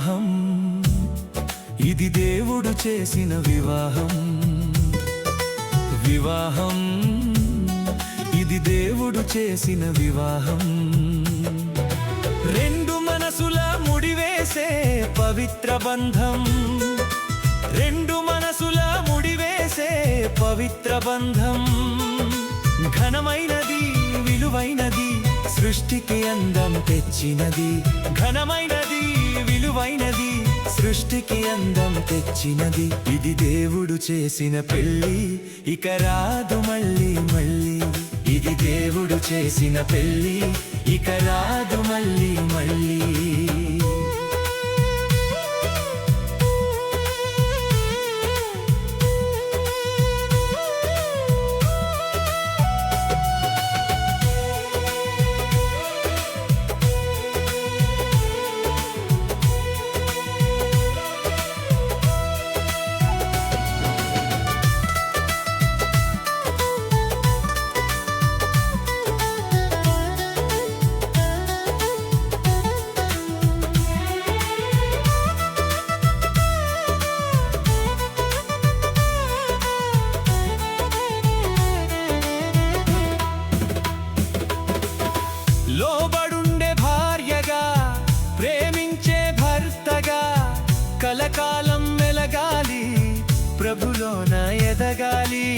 వివాహం, ఇది దేవుడు చేసిన వివాహం. వివాహం, ఇది దేవుడు చేసిన వివాహం. రెండు మనసుల ముడివేసే పవిత్ర బంధం. రెండు మనసుల ముడివేసే పవిత్ర బంధం. ఘనమైనది, విలువైనది, సృష్టికి అందం తెచ్చినది. ఘనమైనది, విలువైనది, సృష్టికి అందం తెచ్చినది. ఇది దేవుడు చేసిన పెళ్ళి, ఇక రాదు మళ్ళీ మళ్ళీ. ఇది దేవుడు చేసిన పెళ్ళి, ఇక రాదు మళ్ళీ మళ్ళీ. లోబడుండే భార్యగా, ప్రేమించే భర్తగా కలకాలం వెలగాలి, ప్రభులోన ఎదగాలి.